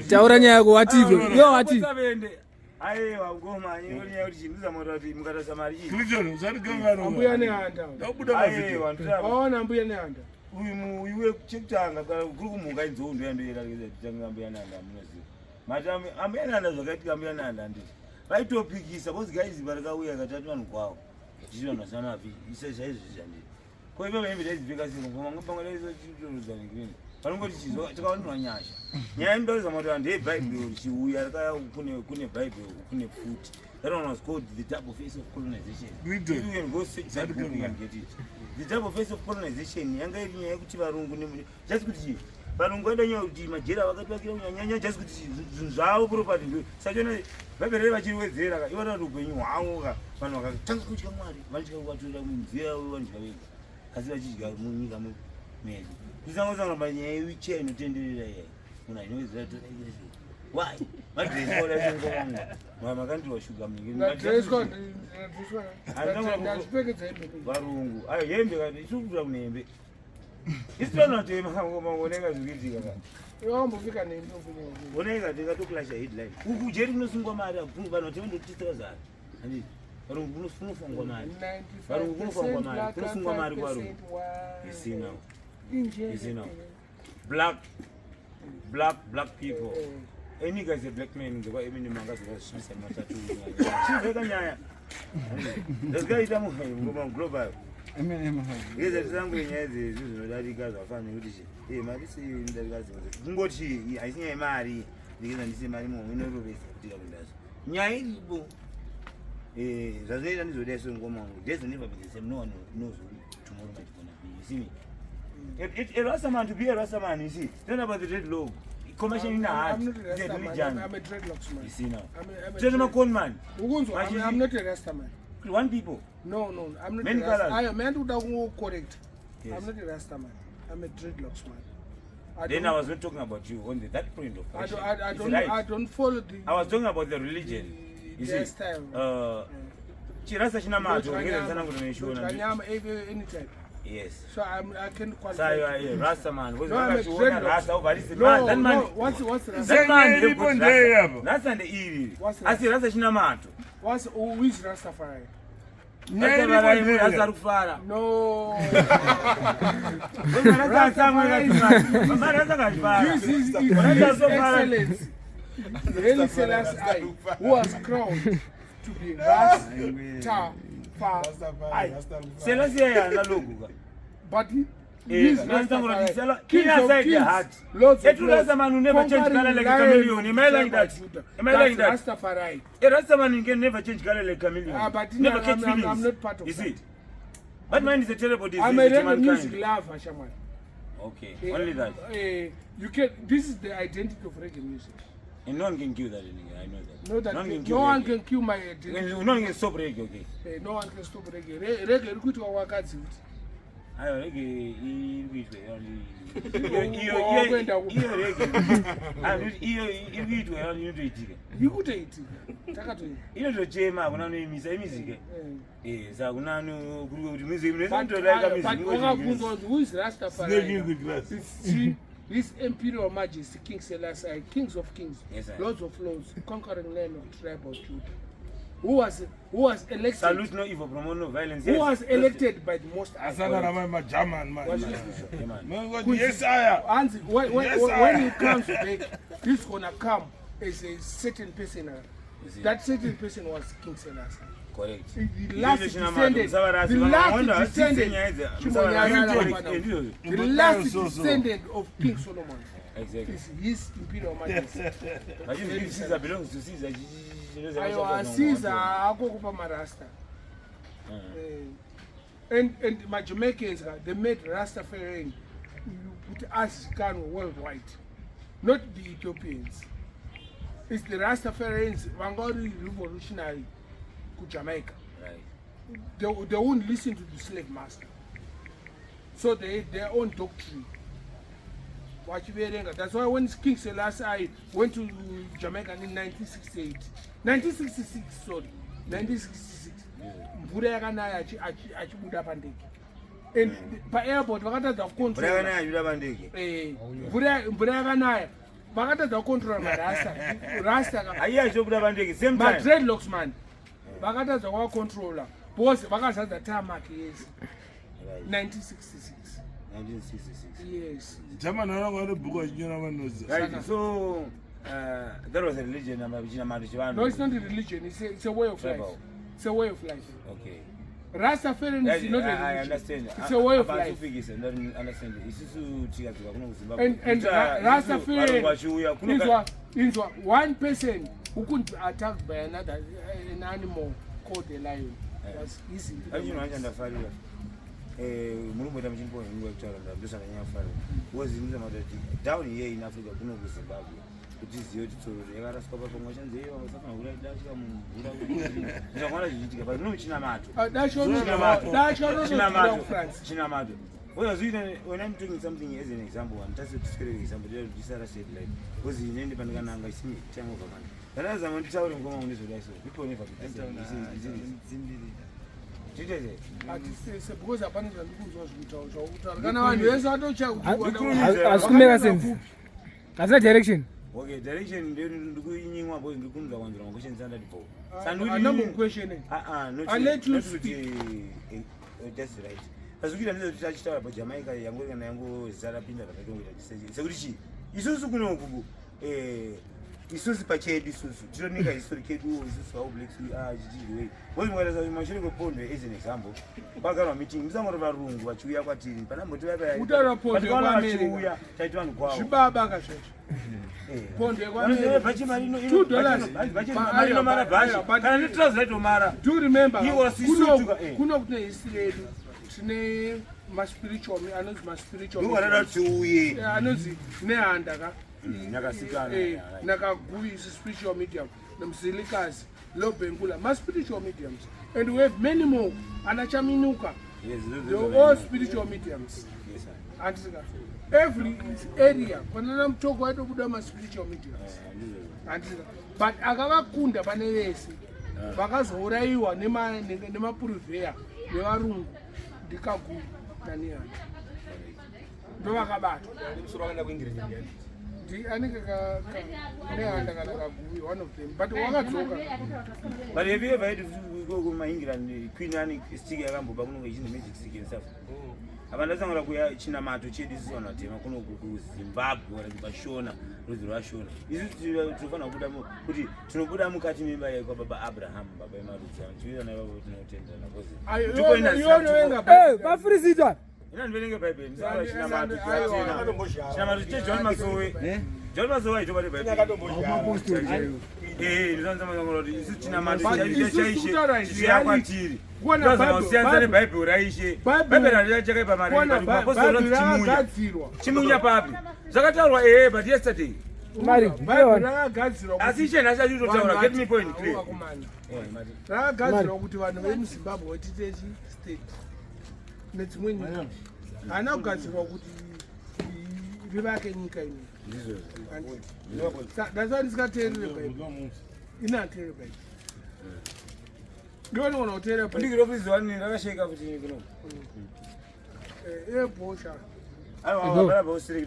taura nyaya yako watiko yo wati aiwa ngoma nyingine ya uchinduza motati mukatasa mari iyi Clifton usati gangano mbuya ne handa ndabuda mavideo ona mbuya ne handa uyu chekutanga kana kuri kumuka inzondo yandoera kutanga mbuya ne handa munozi matami ambuya ne handa zvakaitika mbuya ne handa ndi vaitopikisa bozi guys varakauya katatu vanhu kwavo tichiona sana vi isa zvaizvi zvandiri ko ipo vembe daizipika singo ngoma ngopanga daizo chitoroza ngini vanongoti chizwa takawanwa nyasha nyaya ndauza moto ndebhaibheri chiuya rakaya kune bhaibheri kune futi that one was called the double face of colonization. You can go search that book and get it. The double face of colonization yanga iri nyaya yekuti varungu just kuti varungu vaida nyaya kuti majera vakatwakira kunyanya just kuti zvinhu zvavo property ndo sachona bhaibheri vachiri wedzera ivana kuti upenyu hwavo vanhu vakatanga kutya mwari vanotya kuvatorera munzira yavo vanotya vega asi vachidya munyika medu kusangosanga panyaya yewichea inotenderera yai munhu ainowedzera todaizvezve why madress code asingomamwe makandiwa shuga varungu ayo hembe kati isikutura kunembe isitonatemaoneka zvikiitika kati oneka tikatokulasha headline uku jeri kunosungwa mari vanhu vatevandotisazana handiti varungu kunofungwa mari varungu kunofungwa mari kunosungwa mari kuvarungu isina isina black people any guys a black man ngekwa emini manga zvakasvibisa matatu chiveka nyaya ndazikaita ngoma global ngeze tisangu nyaya dzezi zvinodarika zvafanira kuti mari sei inodarika zvinhu kungoti haisi nyaya yemari ndikeza ndise mari momwe inorovesa kutika kundazo nyaya iripo zvazvinoita ndizodai sengoma wangu there's never be the same. No one knows who tomorrow might gonna be. You see me? A Rastaman to be a Rastaman, you see. It's not about the dreadlock. Commercial in the heart. I'm not a Rastaman. I'm a dreadlocks man. You see now. Gentleman Conman. I'm not a Rastaman. One people. No, I'm not. Many colors. I am man who correct. Yes. I'm not a Rastaman. I'm a dreadlocks man. Then I was not talking about you on that point of question. I don't follow the. I was talking about the religion. You see, Chirasa china macho ngezana kuti meishona anytime. Yes. So I can qualify. So you are a Rasta man. Was vakationa Rasta over this man. That man. What's the that man is there. Rasta and the iri. Asi Rasta china macho. Who is Rastafari? Rastafari. No. This is excellence. Really Selassie, who was crowned to be Rastafari. But he's Rastafari, king of kings, lords of lords, conquering lion, Rastafari. A Rastaman can never change color like chameleon. But never catch feelings. I'm not part of that. Is it? But mine is a terrible disease. I'm a reggae music lover, Shaman. Okay, only that. You can. This is the identity of reggae music. And no one can kill that anyway. I know that. No one can kill my identity. No one can stop reggae, okay? No one can stop reggae. Reggae is good to our country. I reggae is only. You could eat. You know, Jema, when I name is a music. Yes, I will not know music. Who is Rastafari? His Imperial Majesty, King Selassie, Kings of Kings, yes, Lords of Lords, conquering land of tribe of Judah, who was elected. Salute no evil, promote no violence. Who was elected by the Most High. German man. Yes, I am. When he comes back, he's gonna come as a certain person. That certain person was King Selassie. Correct. The last descendant of King Solomon. Exactly. Is his Imperial Majesty. But if Caesar belongs to Caesar, Caesar, I'll go for Marasta. And my Jamaicans, they made Rastafarian put us worldwide, not the Ethiopians. It's the Rastafarians, Vanguard revolutionary. Jamaica, right? They won't listen to the slave master, so they had their own doctrine. That's why when King Selassie went to Jamaica in 1966, Mbure yakanaya achibuda pandege, and by airport vakatadza kukontrola. Mbure yakanaya Mbure yakanaya vakatadza kucontrola marasta aiya chobuda bandeki same time madreadlocks man vakatadza kuvacontrola bose vakazadza tarmac yese 1966 yes German anogona book wachinyora manozi. right so that was a religion amachina chivanhu no it's not a religion it's a way of life it's a way of life okay Rastafarianism is not a religion. I understand. It's a way of life. Understand. Isusu chikazuka kuno kuZimbabwe. And Rastafarianism is one person who could be attacked by an animal called a lion. That's easy. You know, I understand. Mulumbuta mchimbo ngwe kutara ndabisa kanyafara. Was in down here in Africa kuno kuZimbabwe. Kuti ziyo titsoro yakaraswa papamwe chanzeyo vasafana kura dashika mumvura ndakwana zvichiitika but no china mato china mato when I'm doing something as an example I'm just describing example this are said like because inende pandikananga isimi time over man dalaza manditaure ngoma unizodaiso people never because apana ndikuzwa zvitauro zvakutaura kana vanhu vese asikumeka sense kasina direction. Okay, direction ndikuinyimwa boy ndikunza kwanzira question standard for. Number question. No. I let you speak. That's right. Azukira ndizo tutachitaura pa Jamaica yangu kana yangu zara pinda katatonga chiseje. Sekuti chi. Isusu kuno kubu isusu pachedu isusu. Tinonika history kedu isusu how blacks we are way. Boy mwaraza mashiri ko pondwe as an example. Bakara meeting mzamoro varungu vachiuya kwatiri. Panamboto yapa. Utara pondwe kwa America. Taitwa vanhu kwao. Zvibaba kasheshe. Pondwe kwa America. $2 do remember kuno kune history yedu tine maspiritual anozi maspiritual anozi nehanda ka nakagui spiritual medium nemzilikazi lobengula maspiritual mediums and we have many more anachaminuka all spiritual mediums and every area panana mtoko waito kuda maspiritual mediums but akavakunda pane vese vakazouraiwa nemapurivheya nevarungu ndikaguru nanihanda ndovakabatwa anenge nehanda kana kaguru one of them but wakadzoka but have you ever had to go to England Queen Anne stick yakamboba kunonga ichine magic stick and stuff avandasangura kuya china mato chedu isusu vanhu vatema kuno kuZimbabwe kana vashona rudzi rwashona isu tinofana kubuda kuti tinobuda mukati memba yaikwa baba Abraham baba emarudzi avo tiona ivavo tinotendana vafirisita ina ndivenenge bhaibheri musanga china mato china mato chejohn masowe John Masowe aitwa bhaibheri ndinosanza mazangura kuti isu china mato chaishe yakwatiri Sianza ne Bible raishe. Bible rachakaipa mari chimunya papi. Zvakataurwa but yesterday. Mari rakagadzirwa asi chena achaitotaura get me point clear. Rakagadzirwa kuti vanhu vemuZimbabwe vatitechi state. Nedzimwe nyika. Hana kugadzirwa kuti rivake nyika ino. That's why ndisingateerere Bible. Inateerere Bible. Ndivani wana hotel pa. Ndikiro please wani rakasheka kuti kuno. Bosha. Aiwa baba usiri